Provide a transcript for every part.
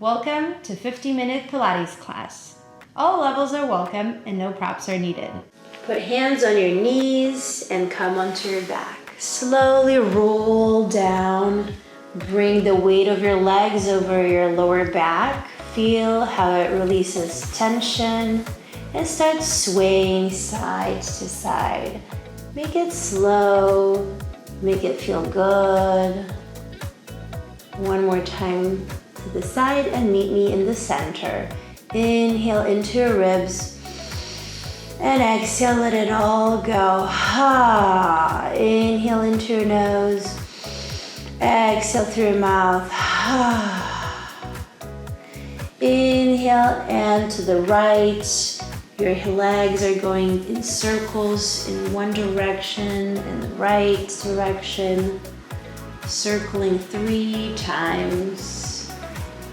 Welcome to 50-minute Pilates class. All levels are welcome and no props are needed. Put hands on your knees and come onto your back. Slowly roll down. Bring the weight of your legs over your lower back. Feel how it releases tension and start swaying side to side. Make it slow. Make it feel good. One more time to the side and meet me in the center. Inhale into your ribs and exhale, let it all go. Ha. Inhale into your nose. Exhale through your mouth. Ha. Inhale and to the right. Your legs are going in circles in one direction, in the right direction. Circling 3 times.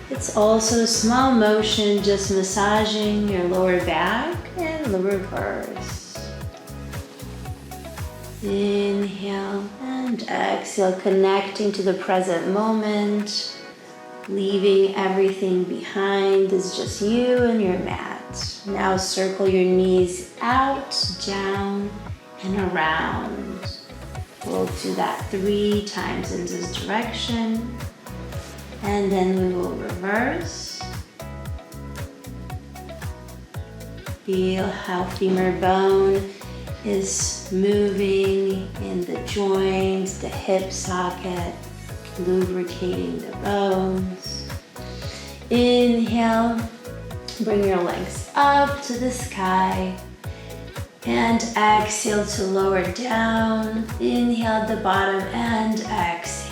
It's also a small motion, just massaging your lower back and the reverse. Inhale and exhale, connecting to the present moment, leaving everything behind. It's just you and your mat. Now circle your knees out, down, and around. We'll do that 3 times in this direction. And then we will reverse. Feel how femur bone is moving in the joints, the hip socket, lubricating the bones. Inhale, bring your legs up to the sky. And exhale to lower down. Inhale at the bottom and exhale.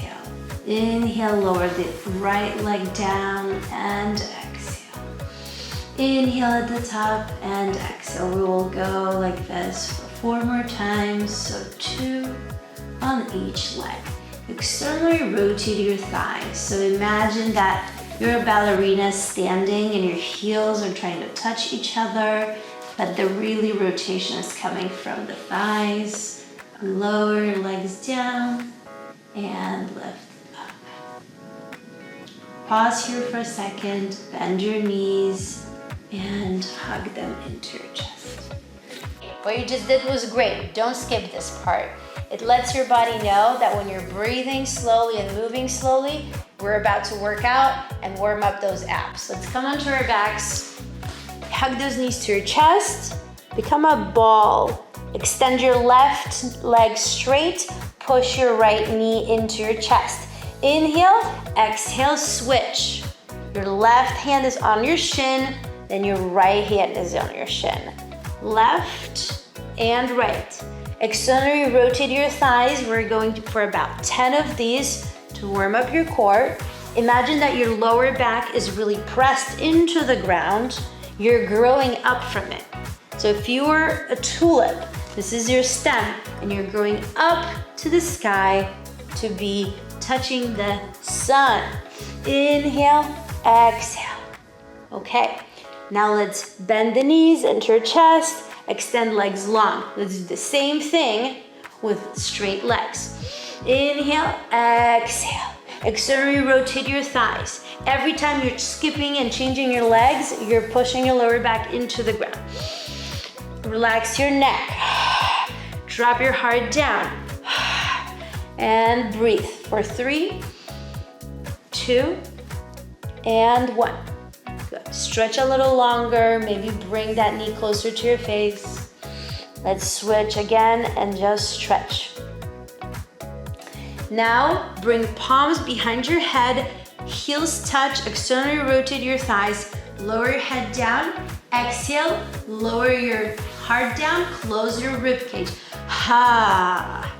Inhale, lower the right leg down and exhale. Inhale at the top and exhale. We will go like this for 4 more times, so 2 on each leg. Externally rotate your thighs. So imagine that you're a ballerina standing and your heels are trying to touch each other, but the really rotation is coming from the thighs. Lower your legs down and lift up. Pause here for a second, bend your knees and hug them into your chest. What you just did was great. Don't skip this part. It lets your body know that when you're breathing slowly and moving slowly, we're about to work out and warm up those abs. Let's come onto our backs. Hug those knees to your chest. Become a ball. Extend your left leg straight. Push your right knee into your chest. Inhale, exhale, switch. Your left hand is on your shin, then your right hand is on your shin. Left and right. Externally rotate your thighs. We're going for about 10 of these to warm up your core. Imagine that your lower back is really pressed into the ground. You're growing up from it. So if you were a tulip, this is your stem, and you're growing up to the sky to be touching the sun. Inhale, exhale. Okay, now let's bend the knees into your chest, extend legs long. Let's do the same thing with straight legs. Inhale, exhale. Externally rotate your thighs. Every time you're skipping and changing your legs, you're pushing your lower back into the ground. Relax your neck. Drop your heart down. And breathe for 3, 2, and 1. Good. Stretch a little longer. Maybe bring that knee closer to your face. Let's switch again and just stretch. Now, bring palms behind your head, heels touch, externally rotate your thighs, lower your head down, exhale, lower your heart down, close your rib cage. Ha!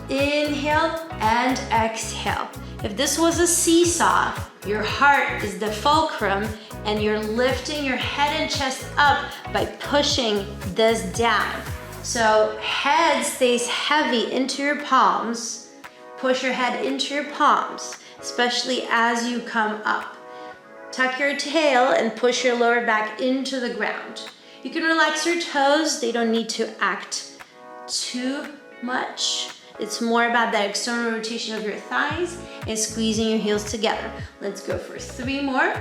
Inhale and exhale. If this was a seesaw, your heart is the fulcrum and you're lifting your head and chest up by pushing this down. So head stays heavy into your palms. Push your head into your palms, especially as you come up. Tuck your tail and push your lower back into the ground. You can relax your toes. They don't need to act too much. It's more about that external rotation of your thighs and squeezing your heels together. Let's go for 3 more.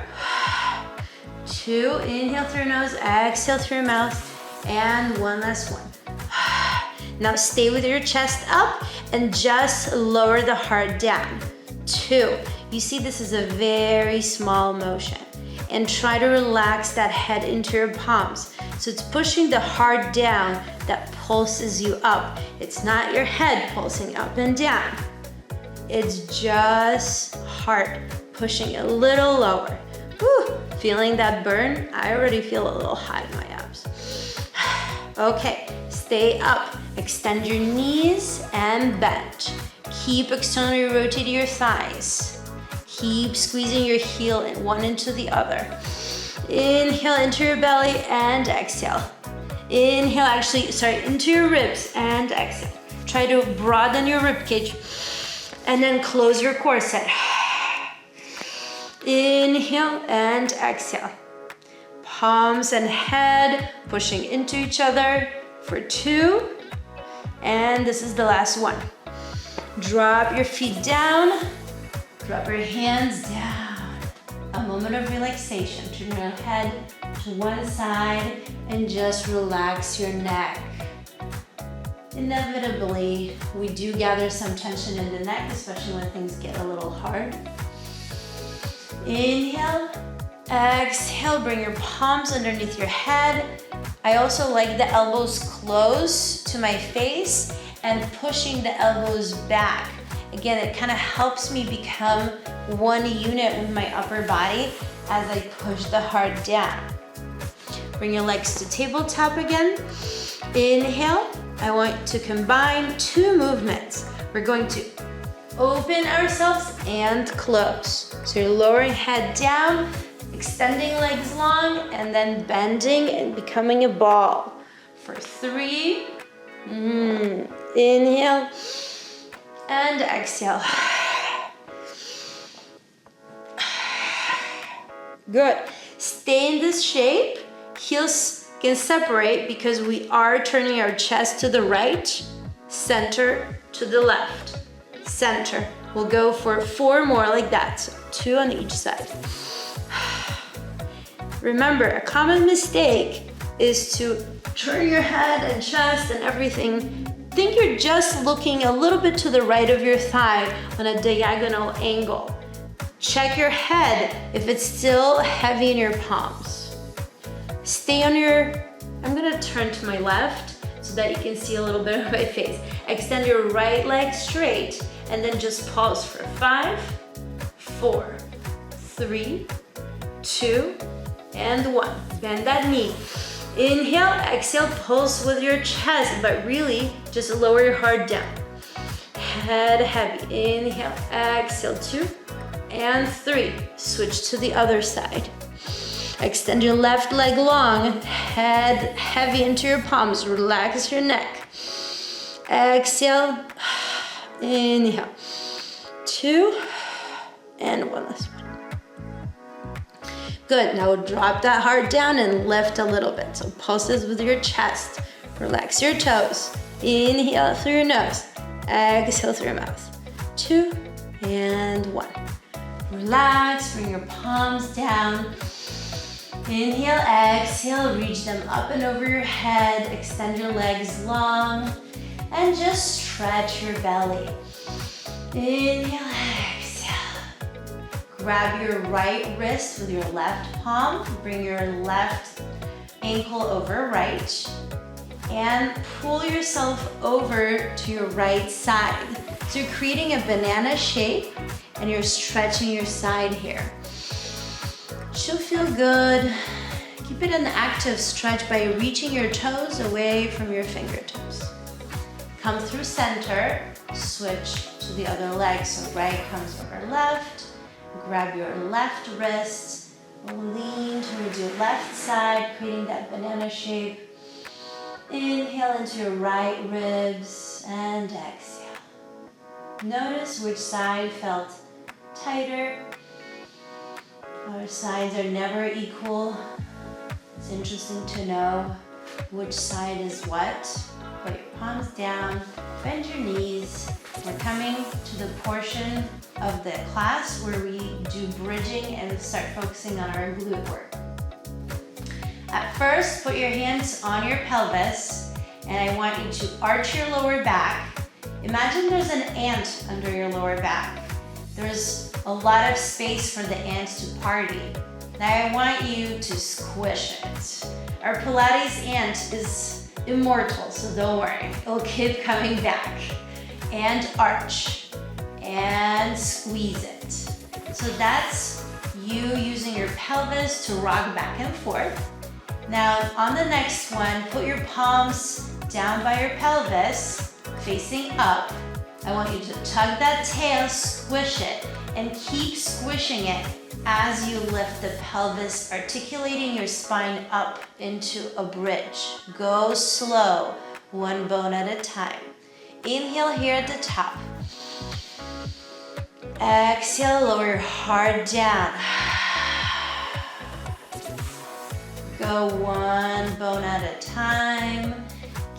2, inhale through your nose, exhale through your mouth, and 1 last one. Now stay with your chest up and just lower the heart down. 2, you see this is a very small motion, and try to relax that head into your palms. So it's pushing the heart down that pulses you up. It's not your head pulsing up and down. It's just heart pushing a little lower. Whew, feeling that burn? I already feel a little hot in my abs. Okay, stay up. Extend your knees and bend. Keep externally rotating your thighs. Keep squeezing your heel in one into the other. Inhale into your belly and exhale. Inhale, into your ribs and exhale. Try to broaden your rib cage and then close your corset. Inhale and exhale. Palms and head pushing into each other for 2. And this is the last one. Drop your feet down. Drop your hands down. A moment of relaxation. Turn your head to one side and just relax your neck. Inevitably, we do gather some tension in the neck, especially when things get a little hard. Inhale, exhale, bring your palms underneath your head. I also like the elbows close to my face and pushing the elbows back. Again, it kind of helps me become one unit with my upper body as I push the heart down. Bring your legs to tabletop again. Inhale, I want to combine 2 movements. We're going to open ourselves and close. So you're lowering head down, extending legs long, and then bending and becoming a ball. For 3, inhale, and exhale. Good. Stay in this shape. Heels can separate because we are turning our chest to the right, center to the left, center. We'll go for 4 more like that. So 2 on each side. Remember, a common mistake is to turn your head and chest and everything. Think you're just looking a little bit to the right of your thigh on a diagonal angle. Check your head if it's still heavy in your palms. Stay on I'm gonna turn to my left so that you can see a little bit of my face. Extend your right leg straight and then just pause for 5, 4, 3, 2, and 1. Bend that knee. Inhale, exhale, pulse with your chest, but really just lower your heart down. Head heavy. Inhale, exhale, 2 and 3. Switch to the other side. Extend your left leg long, head heavy into your palms, relax your neck. Exhale, inhale, 2 and 1 last one. Good, now drop that heart down and lift a little bit. So pulses with your chest. Relax your toes. Inhale through your nose. Exhale through your mouth. 2 and 1. Relax, bring your palms down. Inhale, exhale, reach them up and over your head. Extend your legs long and just stretch your belly. Inhale, exhale. Grab your right wrist with your left palm. Bring your left ankle over right. And pull yourself over to your right side. So you're creating a banana shape and you're stretching your side here. She'll feel good. Keep it an active stretch by reaching your toes away from your fingertips. Come through center, switch to the other leg. So right comes over left. Grab your left wrist, lean towards your left side, creating that banana shape. Inhale into your right ribs and exhale. Notice which side felt tighter. Our sides are never equal. It's interesting to know which side is what. Put your palms down, bend your knees. We're coming to the portion of the class where we do bridging and start focusing on our glute work. At first, put your hands on your pelvis, and I want you to arch your lower back. Imagine there's an ant under your lower back. There's a lot of space for the ants to party. Now I want you to squish it. Our Pilates ant is immortal, so don't worry. It'll keep coming back. And arch. And squeeze it. So that's you using your pelvis to rock back and forth. Now on the next one, put your palms down by your pelvis, facing up. I want you to tug that tail, squish it, and keep squishing it as you lift the pelvis, articulating your spine up into a bridge. Go slow, one bone at a time. Inhale here at the top. Exhale, lower your heart down. Go one bone at a time.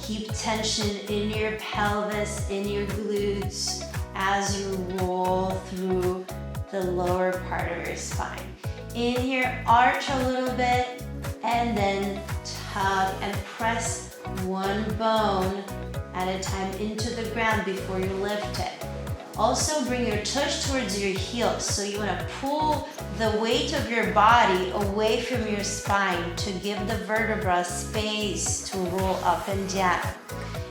Keep tension in your pelvis, in your glutes as you roll through the lower part of your spine. In here, arch a little bit and then tug and press one bone at a time into the ground before you lift it. Also bring your tush towards your heels. So you want to pull the weight of your body away from your spine to give the vertebra space to roll up and down.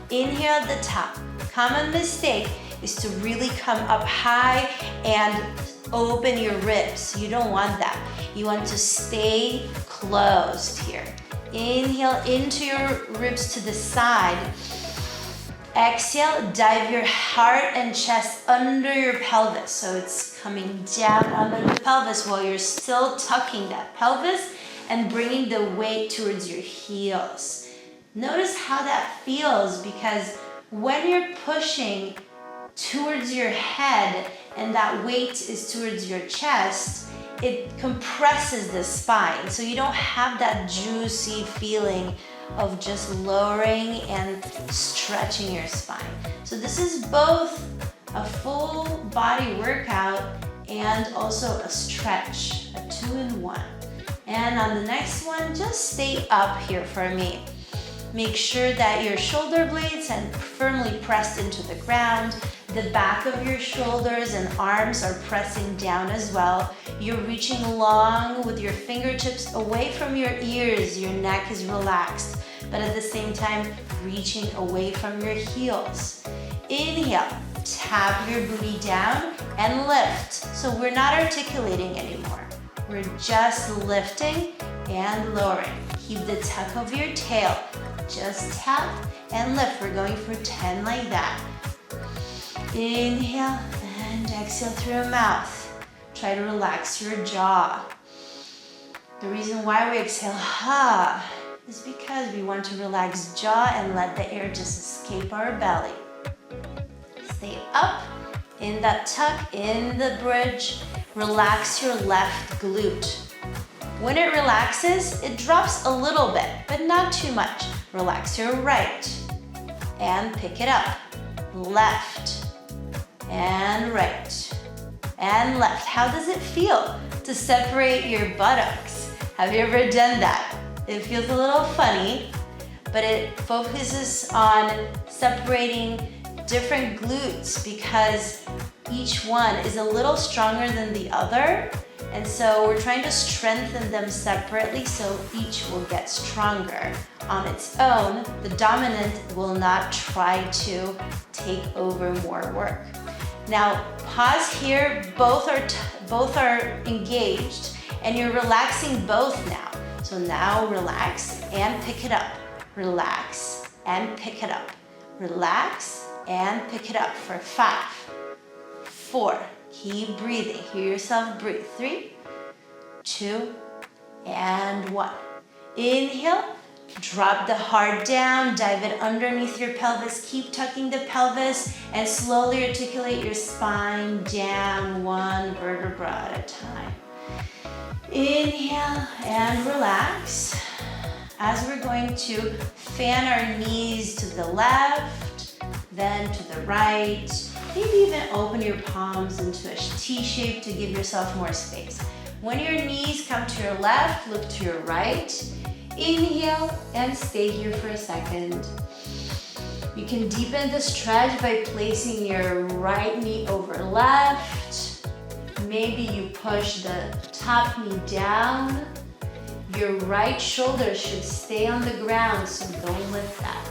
Inhale at the top. Common mistake is to really come up high and open your ribs. You don't want that. You want to stay closed here. Inhale into your ribs to the side. Exhale, dive your heart and chest under your pelvis. So it's coming down under the pelvis while you're still tucking that pelvis and bringing the weight towards your heels. Notice how that feels, because when you're pushing towards your head and that weight is towards your chest, it compresses the spine. So you don't have that juicy feeling of just lowering and stretching your spine. So this is both a full body workout and also a stretch, a 2-in-1. And on the next one, just stay up here for me. Make sure that your shoulder blades are firmly pressed into the ground. The back of your shoulders and arms are pressing down as well. You're reaching long with your fingertips away from your ears. Your neck is relaxed, but at the same time, reaching away from your heels. Inhale, tap your booty down and lift. So we're not articulating anymore. We're just lifting and lowering. Keep the tuck of your tail. Just tap and lift. We're going for 10 like that. Inhale and exhale through your mouth. Try to relax your jaw. The reason why we exhale is because we want to relax jaw and let the air just escape our belly. Stay up in that tuck, in the bridge. Relax your left glute. When it relaxes, it drops a little bit, but not too much. Relax your right and pick it up. Left and right and left. How does it feel to separate your buttocks? Have you ever done that? It feels a little funny, but it focuses on separating different glutes because each one is a little stronger than the other. And so we're trying to strengthen them separately so each will get stronger on its own. The dominant will not try to take over more work. Now pause here, both are engaged and you're relaxing both now. So now relax and pick it up. Relax and pick it up. Relax and pick it up for 5, 4, keep breathing. Hear yourself breathe. 3, 2, and 1. Inhale, drop the heart down, dive it underneath your pelvis. Keep tucking the pelvis and slowly articulate your spine down one vertebra at a time. Inhale and relax. as we're going to fan our knees to the left, then to the right. Maybe even open your palms into a T shape to give yourself more space. When your knees come to your left, look to your right. Inhale and stay here for a second. You can deepen the stretch by placing your right knee over left. Maybe you push the top knee down. Your right shoulder should stay on the ground, so don't lift that.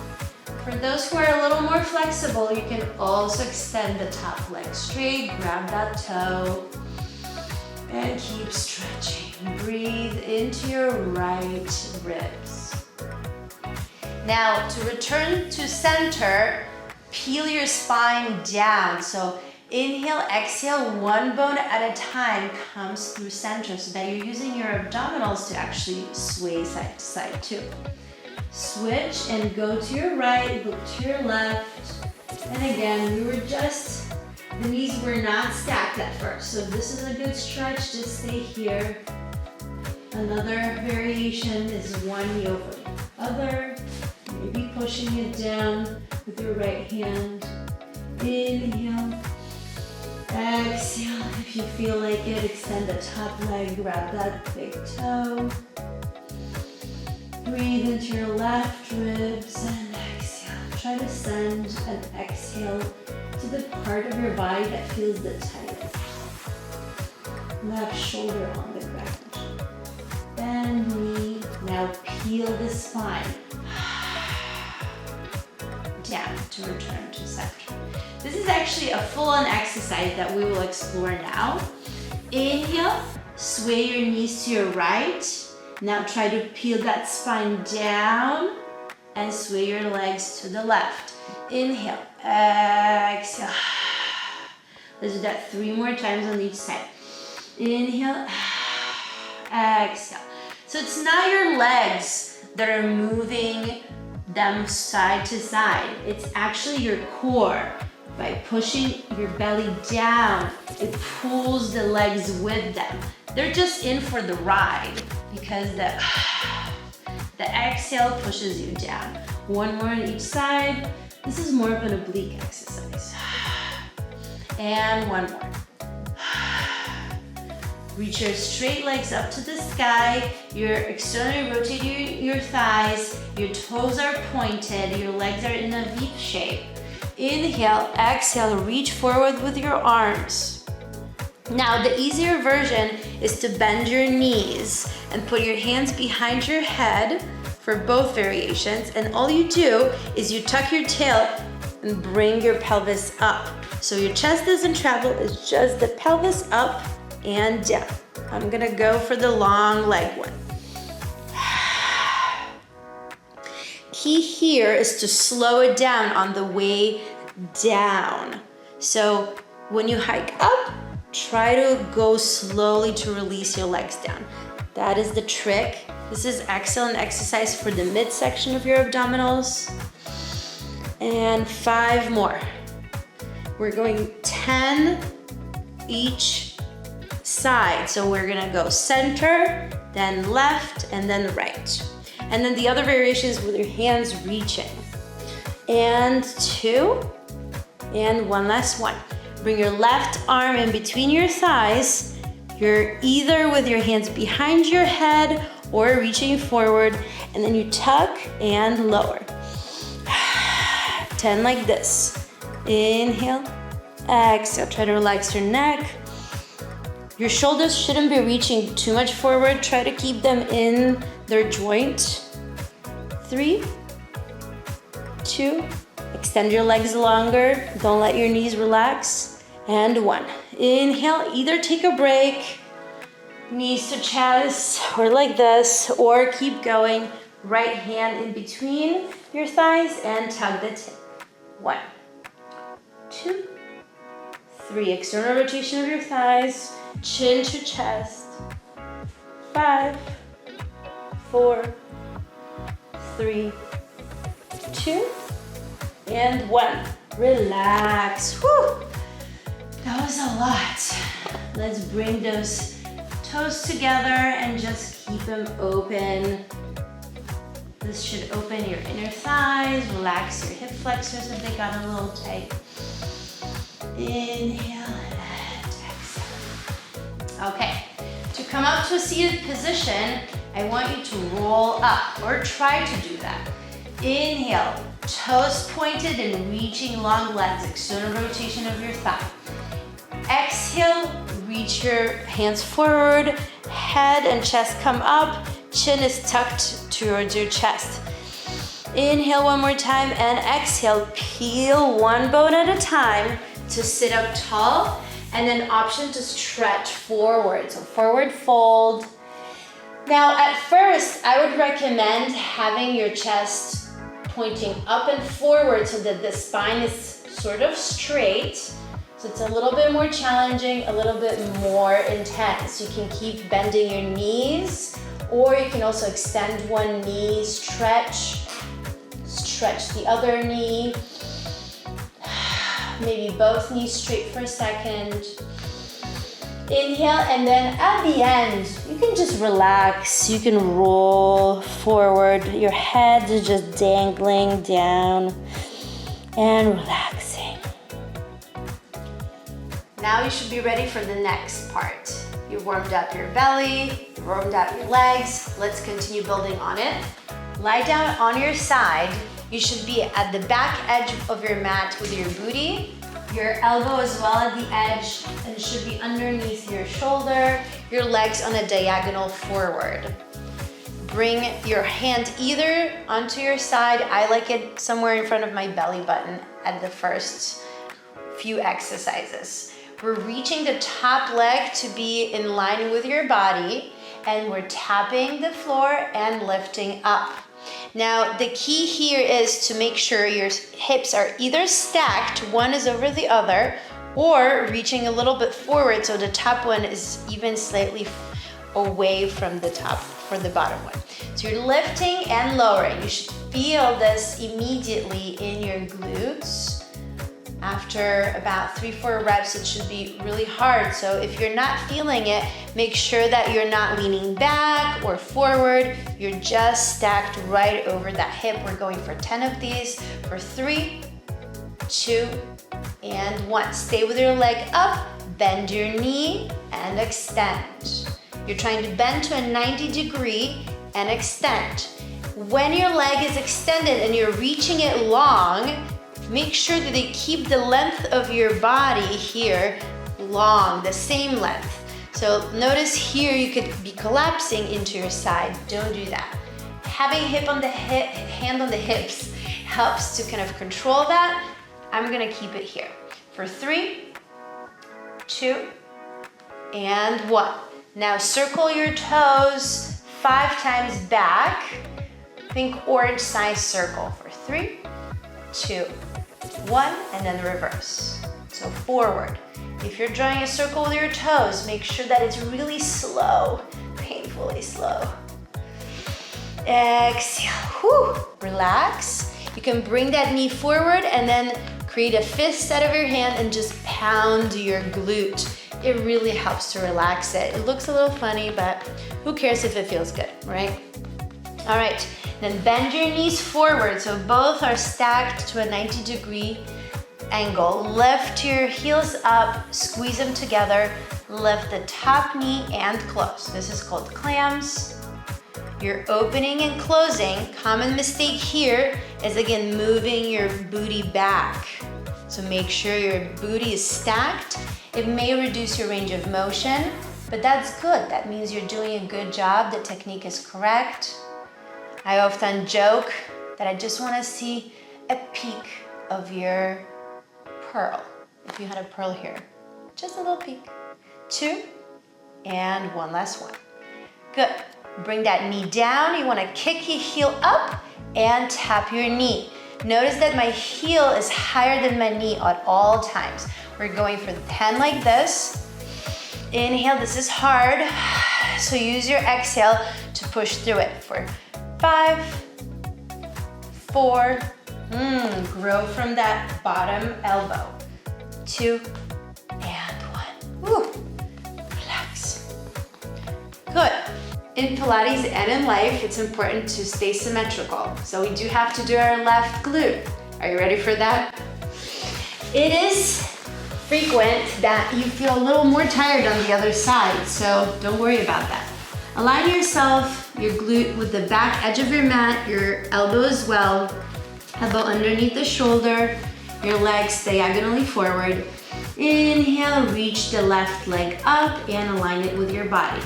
For those who are a little more flexible, you can also extend the top leg straight, grab that toe, and keep stretching. Breathe into your right ribs. Now, to return to center, peel your spine down. So inhale, exhale, one bone at a time comes through center so that you're using your abdominals to actually sway side to side too. Switch and go to your right, look to your left. And again, the knees were not stacked at first. So this is a good stretch, just stay here. Another variation is one knee over the other. Maybe pushing it down with your right hand. Inhale, exhale. If you feel like it, extend the top leg, grab that big toe. Breathe into your left ribs and exhale. Try to send an exhale to the part of your body that feels the tightest. Left shoulder on the ground. Bend knee. Now peel the spine down to return to center. This is actually a full-on exercise that we will explore now. Inhale, sway your knees to your right. Now try to peel that spine down and sway your legs to the left. Inhale, exhale. Let's do that 3 more times on each side. Inhale, exhale. So it's not your legs that are moving them side to side. It's actually your core. By pushing your belly down, it pulls the legs with them. They're just in for the ride because the exhale pushes you down. One more on each side. This is more of an oblique exercise. And one more. Reach your straight legs up to the sky. You're externally rotating your thighs. Your toes are pointed. Your legs are in a V shape. Inhale, exhale, reach forward with your arms. Now, the easier version is to bend your knees and put your hands behind your head for both variations. And all you do is you tuck your tail and bring your pelvis up. So your chest doesn't travel, it's just the pelvis up and down. I'm gonna go for the long leg one. Key here is to slow it down on the way down. So when you hike up, try to go slowly to release your legs down. That is the trick. This is excellent exercise for the midsection of your abdominals. And 5 more. We're going 10 each side. So we're gonna go center, then left, and then right. And then the other variation is with your hands reaching. And 2, and one last one. Bring your left arm in between your thighs. You're either with your hands behind your head or reaching forward, and then you tuck and lower. 10 like this. Inhale, exhale. Try to relax your neck. Your shoulders shouldn't be reaching too much forward. Try to keep them in their joint. 3, 2, extend your legs longer. Don't let your knees relax. And 1. Inhale, either take a break, knees to chest, or like this, or keep going. Right hand in between your thighs and tug the tail. 1, 2, 3. External rotation of your thighs, chin to chest. 5, 4, 3, 2, and 1. Relax. Whew. That was a lot. Let's bring those toes together and just keep them open. This should open your inner thighs, relax your hip flexors if they got a little tight. Inhale and exhale. Okay, to come up to a seated position, I want you to roll up, or try to do that. Inhale, toes pointed and reaching long legs, external rotation of your thigh. Exhale, reach your hands forward, head and chest come up, chin is tucked towards your chest. Inhale one more time and exhale, peel one bone at a time to sit up tall, and then option to stretch forward. So forward fold. Now at first, I would recommend having your chest pointing up and forward so that the spine is sort of straight. So it's a little bit more challenging, a little bit more intense. You can keep bending your knees, or you can also extend one knee, stretch the other knee. Maybe both knees straight for a second. Inhale, and then at the end, you can just relax. You can roll forward. Your head is just dangling down and relaxing. Now you should be ready for the next part. You warmed up your belly, you warmed up your legs. Let's continue building on it. Lie down on your side. You should be at the back edge of your mat with your booty, your elbow as well at the edge, and should be underneath your shoulder, your legs on a diagonal forward. Bring your hand either onto your side. I like it somewhere in front of my belly button at the first few exercises. We're reaching the top leg to be in line with your body, and we're tapping the floor and lifting up. Now, the key here is to make sure your hips are either stacked, one is over the other, or reaching a little bit forward so the top one is even slightly away from the top for the bottom one. So you're lifting and lowering. You should feel this immediately in your glutes. After about 3-4 reps, it should be really hard. So if you're not feeling it, make sure that you're not leaning back or forward. You're just stacked right over that hip. We're going for 10 of these for 3, 2, and 1. Stay with your leg up, bend your knee, and extend. You're trying to bend to a 90 degree and extend. When your leg is extended and you're reaching it long, make sure that you keep the length of your body here long, the same length. So notice here you could be collapsing into your side. Don't do that. Having hand on the hips helps to kind of control that. I'm gonna keep it here for 3, 2, and 1. Now circle your toes 5 times back. Think orange size circle for 3, 2, 1, and then reverse. So forward. If you're drawing a circle with your toes, make sure that it's really slow, painfully slow. Exhale, whew, relax. You can bring that knee forward and then create a fist out of your hand and just pound your glute. It really helps to relax it. It looks a little funny, but who cares if it feels good, right? All right, then bend your knees forward so both are stacked to a 90 degree angle. Lift your heels up, squeeze them together, lift the top knee and close. This is called clams. You're opening and closing. Common mistake here is again moving your booty back. So make sure your booty is stacked. It may reduce your range of motion, but that's good. That means you're doing a good job. The technique is correct. I often joke that I just want to see a peek of your pearl. If you had a pearl here, just a little peek. 2, and 1 last one. Good. Bring that knee down. You want to kick your heel up and tap your knee. Notice that my heel is higher than my knee at all times. We're going for 10 like this. Inhale, this is hard. So use your exhale to push through it for 5, 4, grow from that bottom elbow. 2, and 1. Woo. Relax. Good. in Pilates and in life, it's important to stay symmetrical. So we do have to do our left glute. Are you ready for that? It is frequent that you feel a little more tired on the other side, so don't worry about that. Align yourself, your glute with the back edge of your mat, your elbow as well, elbow underneath the shoulder, your legs diagonally forward. Inhale, reach the left leg up and align it with your body.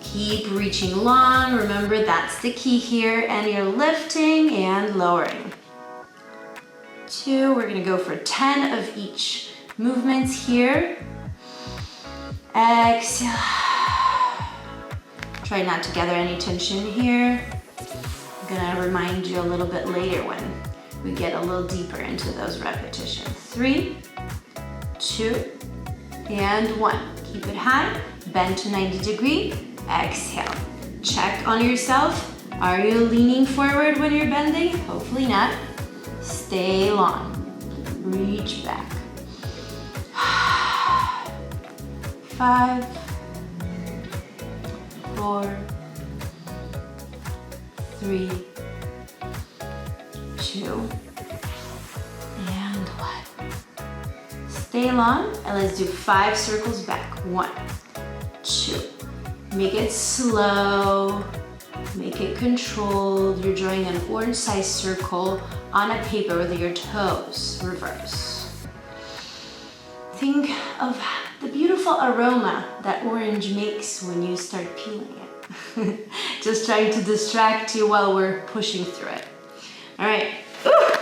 Keep reaching long, remember that's the key here, and you're lifting and lowering. 2, we're gonna go for 10 of each movements here. Exhale. Try not to gather any tension here. I'm gonna remind you a little bit later when we get a little deeper into those repetitions. 3, 2, and 1. Keep it high, bend to 90 degree, exhale. Check on yourself. Are you leaning forward when you're bending? Hopefully not. Stay long. Reach back. 5, 4, 3, 2, and 1. Stay long, and let's do 5 circles back. 1, 2. Make it slow. Make it controlled. You're drawing an orange-sized circle on a paper with your toes. Reverse. Think of the beautiful aroma that orange makes when you start peeling it. Just trying to distract you while we're pushing through it. All right. Ooh.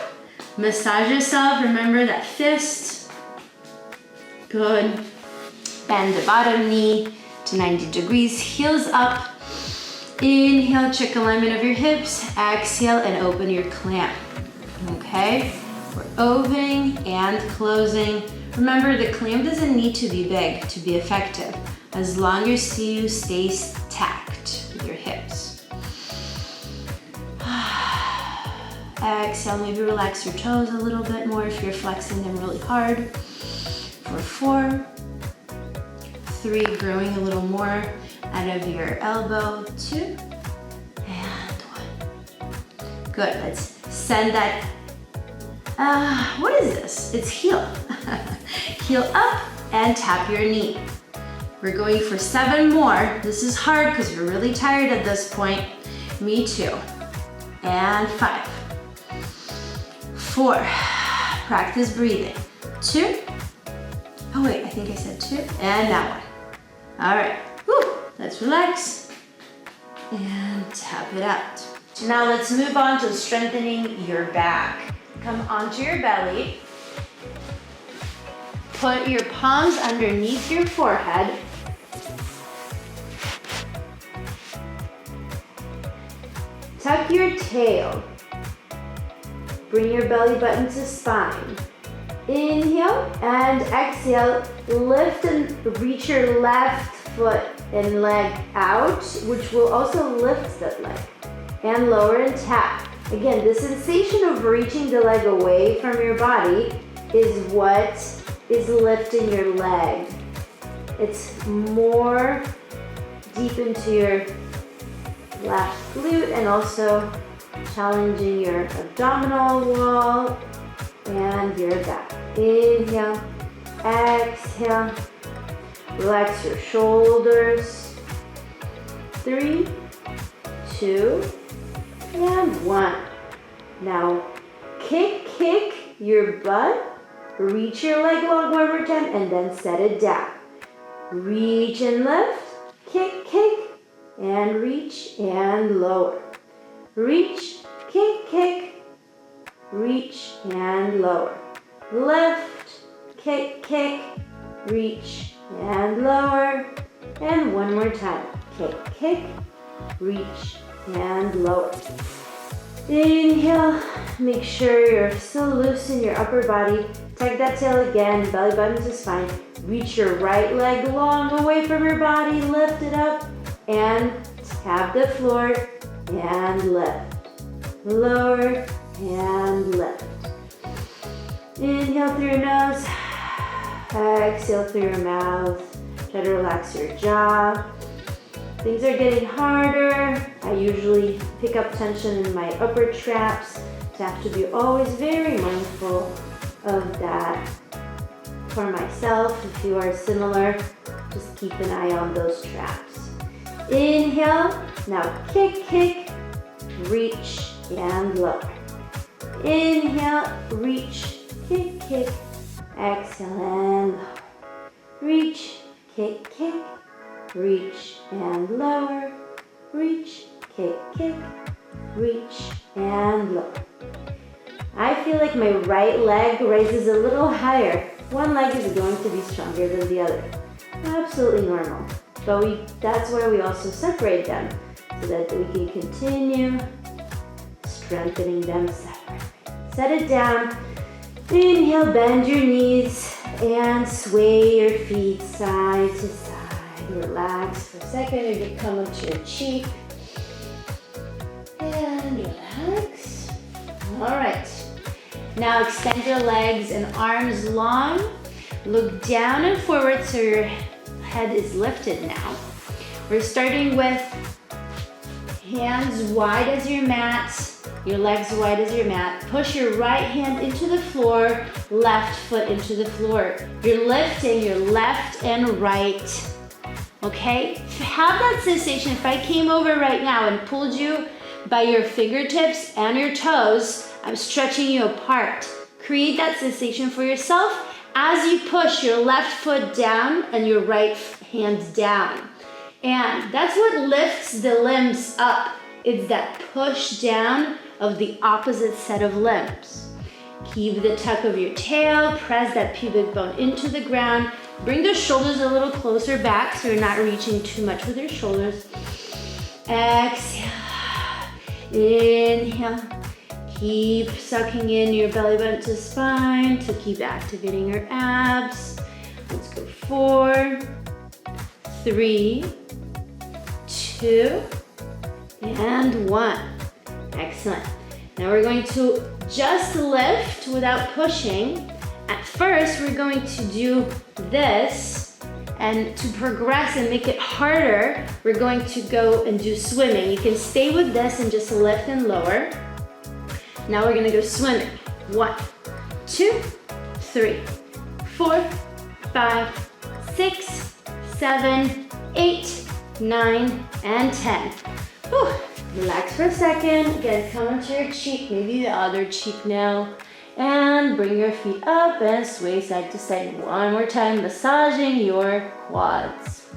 Massage yourself. Remember that fist. Good. Bend the bottom knee to 90 degrees. Heels up. Inhale, check alignment of your hips. Exhale and open your clamp. Okay? We're opening and closing. Remember, the clamp doesn't need to be big to be effective, as long as you stay tacked with your hips. Exhale, maybe relax your toes a little bit more if you're flexing them really hard. For 4, 3, growing a little more out of your elbow. 2, and 1. Good, let's send that, what is this? It's heel. Heel up and tap your knee. We're going for 7 more. This is hard because you're really tired at this point. Me too. And 5, 4, practice breathing. 2, oh wait, I think I said 2, and now 1. All right, woo. Let's relax and tap it out. Now let's move on to strengthening your back. Come onto your belly. Put your palms underneath your forehead. Tuck your tail. Bring your belly button to spine. Inhale and exhale. Lift and reach your left foot and leg out, which will also lift that leg. And lower and tap. Again, the sensation of reaching the leg away from your body is what is lifting your leg. It's more deep into your left glute and also challenging your abdominal wall and your back. Inhale, exhale. Relax your shoulders. 3, 2, and 1. Now, kick your butt. Reach your leg long one more time and then set it down. Reach and lift. Kick, and reach and lower. Reach, kick, reach and lower. Lift, kick, reach and lower. And one more time. Kick, reach and lower. Inhale, make sure you're still loose in your upper body. Tuck that tail again, belly button to spine. Reach your right leg long away from your body, lift it up, and tap the floor, and lift. Lower, and lift. Inhale through your nose, exhale through your mouth. Try to relax your jaw. things are getting harder, I usually pick up tension in my upper traps. So I have to be always very mindful of that. For myself, if you are similar, just keep an eye on those traps. Inhale, now kick, kick, reach, and lower. Inhale, reach, kick, kick, exhale, and lower. Reach, kick, kick, reach, and lower. Reach, kick, kick, reach, and lower. I feel like my right leg raises a little higher. One leg is going to be stronger than the other. Absolutely normal. But that's why we also separate them, so that we can continue strengthening them separately. Set it down. Inhale, bend your knees and sway your feet side to side. Relax for a second. You're going to come up to your cheek. And relax. All right. Now extend your legs and arms long. Look down and forward so your head is lifted now. We're starting with hands wide as your mat, your legs wide as your mat. Push your right hand into the floor, left foot into the floor. You're lifting your left and right. Okay? Have that sensation. If I came over right now and pulled you by your fingertips and your toes, I'm stretching you apart. Create that sensation for yourself as you push your left foot down and your right hand down. And that's what lifts the limbs up. It's that push down of the opposite set of limbs. Keep the tuck of your tail, press that pubic bone into the ground. Bring the shoulders a little closer back so you're not reaching too much with your shoulders. Exhale. Inhale. Keep sucking in your belly button to spine to keep activating your abs. Let's go 4, 3, 2, and 1. Excellent. Now we're going to just lift without pushing. At first, we're going to do this, and to progress and make it harder, we're going to go and do swimming. You can stay with this and just lift and lower. Now we're gonna go swimming. 1, 2, 3, 4, 5, 6, 7, 8, 9, and 10. Whew. Relax for a second. Again, come onto your cheek, maybe the other cheek now. And bring your feet up and sway side to side. One more time, massaging your quads.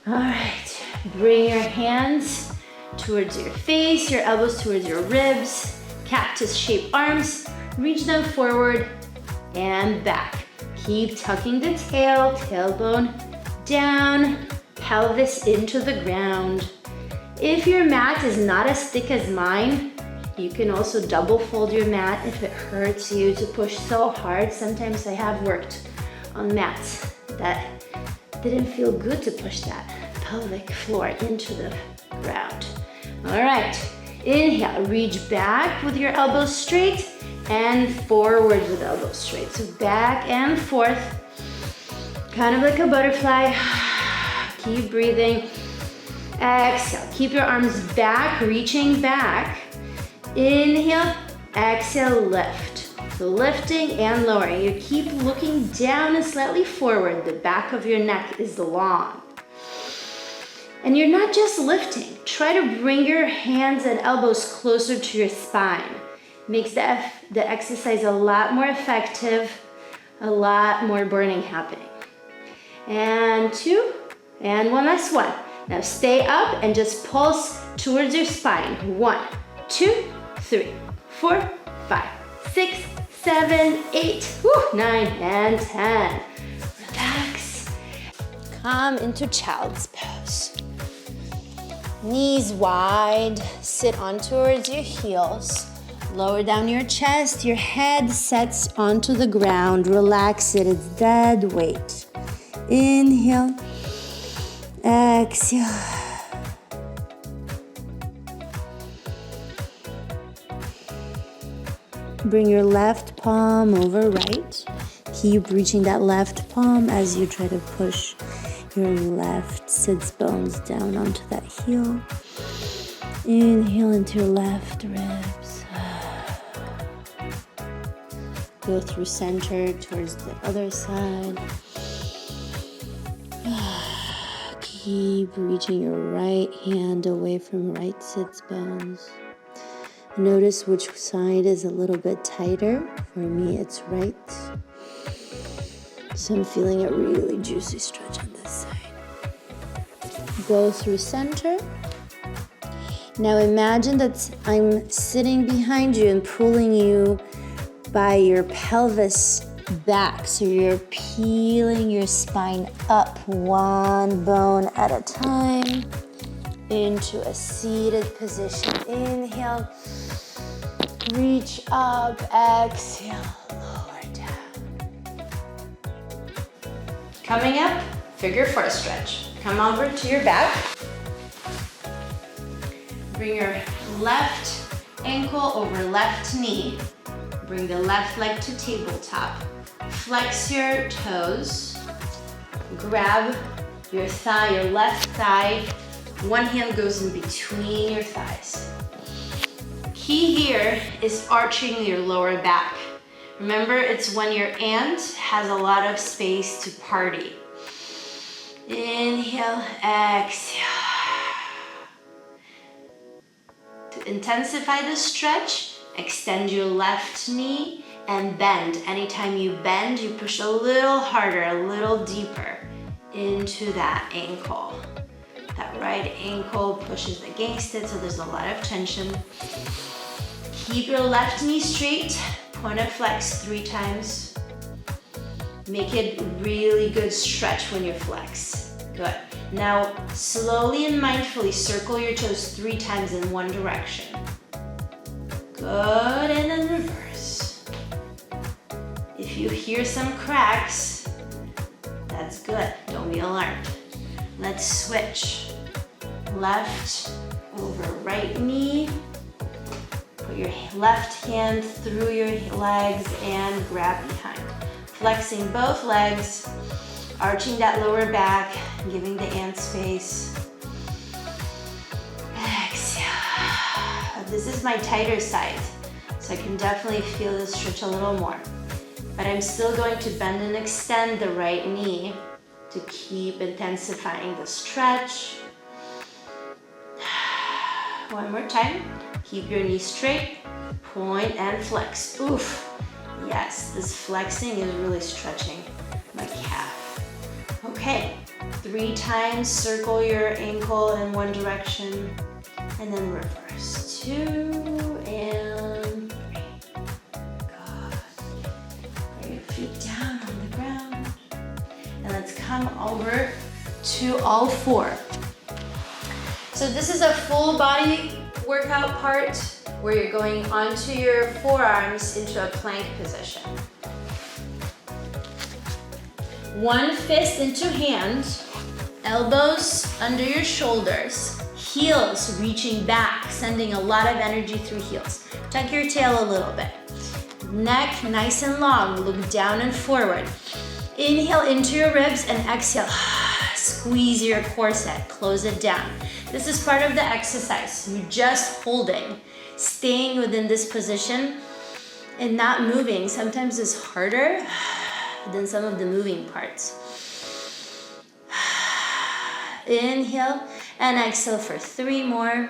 All right, bring your hands towards your face, your elbows towards your ribs, cactus-shaped arms. Reach them forward and back. Keep tucking the tail, tailbone down, pelvis into the ground. If your mat is not as thick as mine, you can also double fold your mat if it hurts you to push so hard. Sometimes I have worked on mats that didn't feel good to push that pelvic floor into the ground. All right, inhale, reach back with your elbows straight and forward with elbows straight. So back and forth, kind of like a butterfly. Keep breathing. Exhale, keep your arms back, reaching back. Inhale, exhale, lift. So lifting and lowering. You keep looking down and slightly forward. The back of your neck is long. And you're not just lifting. Try to bring your hands and elbows closer to your spine. Makes the exercise a lot more effective, a lot more burning happening. And 2, and one last one. Now stay up and just pulse towards your spine. 1, 2, 3, 4, 5, 6, 7, 8, 9, and 10. Relax. Come into child's pose. Knees wide, sit on towards your heels. Lower down your chest, your head sets onto the ground. Relax it, it's dead weight. Inhale, exhale. Bring your left palm over right. Keep reaching that left palm as you try to push your left sits bones down onto that heel. Inhale into your left ribs. Go through center towards the other side. Keep reaching your right hand away from right sits bones. Notice which side is a little bit tighter. For me, it's right. So I'm feeling a really juicy stretch on this side. Go through center. Now imagine that I'm sitting behind you and pulling you by your pelvis back. So you're peeling your spine up one bone at a time into a seated position. Inhale, reach up, exhale, lower down. Coming up, figure four stretch. Come over to your back. Bring your left ankle over left knee. Bring the left leg to tabletop. Flex your toes. Grab your thigh, your left thigh. One hand goes in between your thighs. Key here is arching your lower back. Remember, it's when your ant has a lot of space to party. Inhale, exhale. To intensify the stretch, extend your left knee and bend. Anytime you bend, you push a little harder, a little deeper into that ankle. That right ankle pushes against it, so there's a lot of tension. Keep your left knee straight. Point and flex 3 times. Make it really good stretch when you flex. Good. Now, slowly and mindfully circle your toes 3 times in one direction. Good, and then reverse. If you hear some cracks, that's good. Don't be alarmed. Let's switch. Left over right knee. Put your left hand through your legs and grab behind. Flexing both legs, arching that lower back, giving the ant space. Exhale. This is my tighter side, so I can definitely feel this stretch a little more. But I'm still going to bend and extend the right knee to keep intensifying the stretch. One more time. Keep your knee straight, point and flex. Oof. Yes, this flexing is really stretching my calf. Okay, 3 times circle your ankle in one direction and then reverse. 2 and 3. Good. Lay your feet down on the ground. And let's come over to all 4. So this is a full body workout part where you're going onto your forearms into a plank position. One fist into hand, elbows under your shoulders, heels reaching back, sending a lot of energy through heels. Tuck your tail a little bit. Neck nice and long, look down and forward. Inhale into your ribs and exhale. Squeeze your corset, close it down. This is part of the exercise. You're just holding, staying within this position and not moving. Sometimes it's harder than some of the moving parts. Inhale and exhale for 3 more.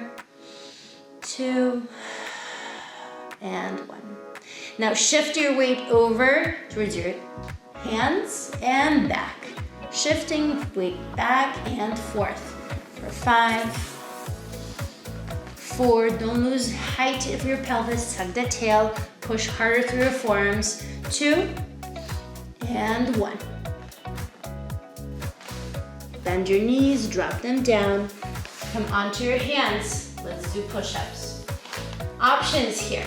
2 and 1. Now shift your weight over towards your hands and back. Shifting weight back and forth for 5, 4. Don't lose height of your pelvis. Tug the tail. Push harder through your forearms. 2 and 1. Bend your knees. Drop them down. Come onto your hands. Let's do push-ups. Options here.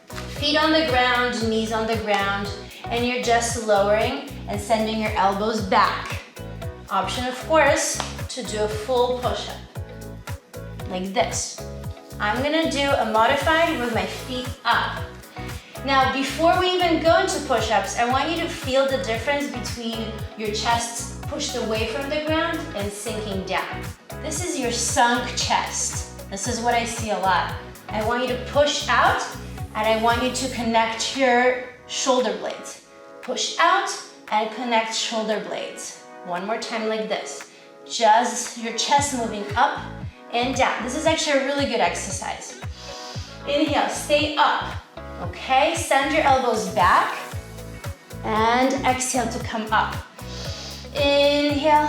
Feet on the ground, knees on the ground, and you're just lowering and sending your elbows back. Option, of course, to do a full push-up, like this. I'm gonna do a modified with my feet up. Now, before we even go into push-ups, I want you to feel the difference between your chest pushed away from the ground and sinking down. This is your sunk chest. This is what I see a lot. I want you to push out, and I want you to connect your shoulder blades. Push out and connect shoulder blades. One more time like this. Just your chest moving up and down. This is actually a really good exercise. Inhale, stay up. Okay, send your elbows back and exhale to come up. Inhale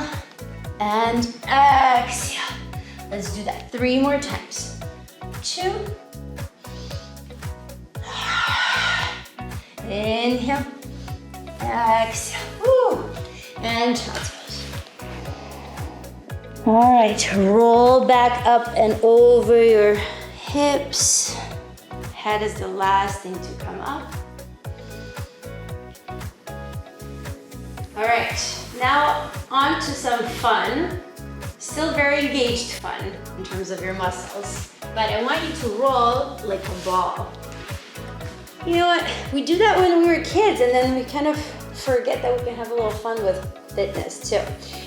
and exhale. Let's do that 3 more times. 2. Inhale, exhale. Woo. And child's pose. All right, roll back up and over your hips. Head is the last thing to come up. All right, now on to some fun. Still very engaged fun in terms of your muscles, but I want you to roll like a ball. You know what? We do that when we were kids, and then we kind of forget that we can have a little fun with fitness too.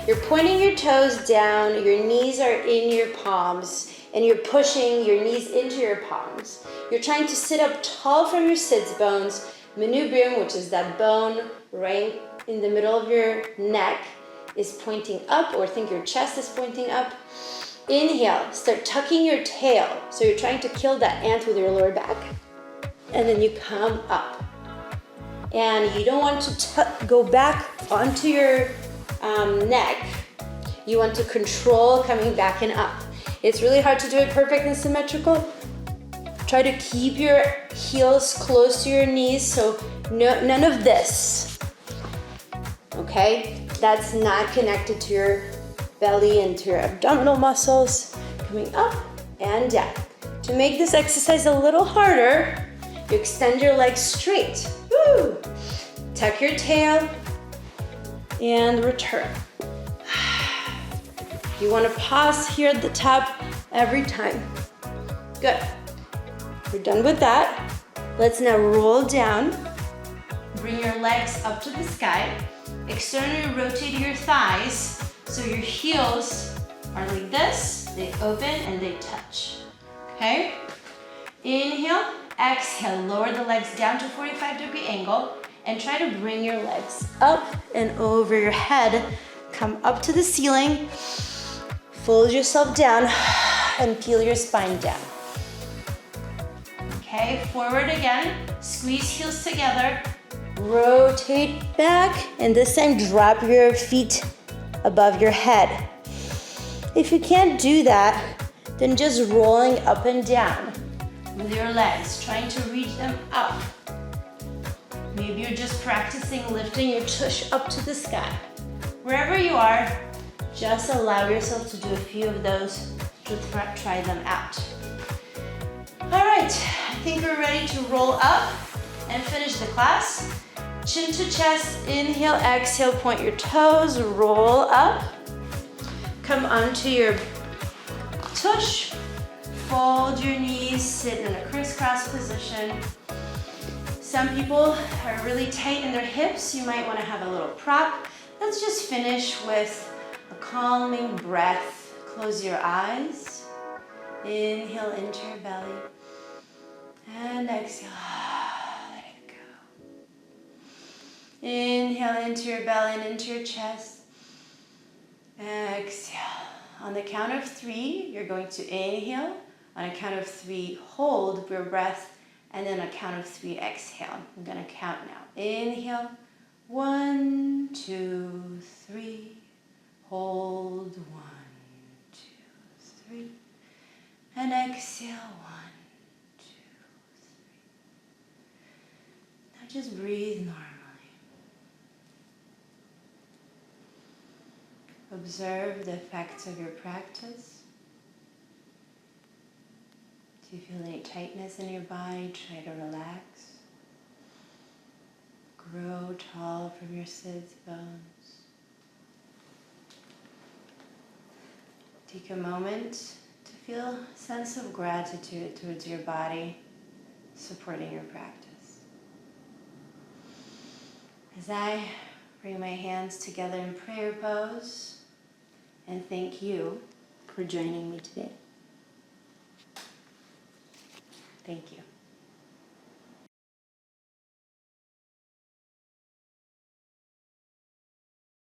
You're pointing your toes down, your knees are in your palms, and you're pushing your knees into your palms. You're trying to sit up tall from your sits bones. Manubrium, which is that bone right in the middle of your neck, is pointing up, or think your chest is pointing up. Inhale, start tucking your tail. So you're trying to kill that ant with your lower back. And then you come up. And you don't want to go back onto your neck. You want to control coming back and up. It's really hard to do it perfect and symmetrical. Try to keep your heels close to your knees, so none of this. Okay? That's not connected to your belly and to your abdominal muscles. Coming up and down. To make this exercise a little harder, you extend your legs straight. Woo! Tuck your tail and return. You want to pause here at the top every time. Good. We're done with that. Let's now roll down. Bring your legs up to the sky. Externally rotate your thighs so your heels are like this. They open and they touch. Okay? Inhale, exhale. Lower the legs down to 45-degree angle and try to bring your legs up and over your head. Come up to the ceiling. Fold yourself down and peel your spine down. Okay, forward again. Squeeze heels together. Rotate back, and this time drop your feet above your head. If you can't do that, then just rolling up and down with your legs, trying to reach them up. Maybe you're just practicing lifting your tush up to the sky. Wherever you are, just allow yourself to do a few of those to try them out. All right, I think we're ready to roll up and finish the class. Chin to chest, inhale, exhale, point your toes, roll up. Come onto your tush, fold your knees, sit in a crisscross position. Some people are really tight in their hips. You might want to have a little prop. Let's just finish with a calming breath. Close your eyes. Inhale into your belly. And exhale. Let it go. Inhale into your belly and into your chest. Exhale. On the count of 3, you're going to inhale. On a count of 3, hold your breath. And then on a count of 3, exhale. I'm going to count now. Inhale. 1, 2, 3. Hold. 1, 2, 3. And exhale. 1, 2, 3. Now just breathe normally. Observe the effects of your practice. Do you feel any tightness in your body? Try to relax. Grow tall from your sits bones. Take a moment to feel a sense of gratitude towards your body supporting your practice. As I Bring my hands together in prayer pose and thank you for joining me today. Thank you.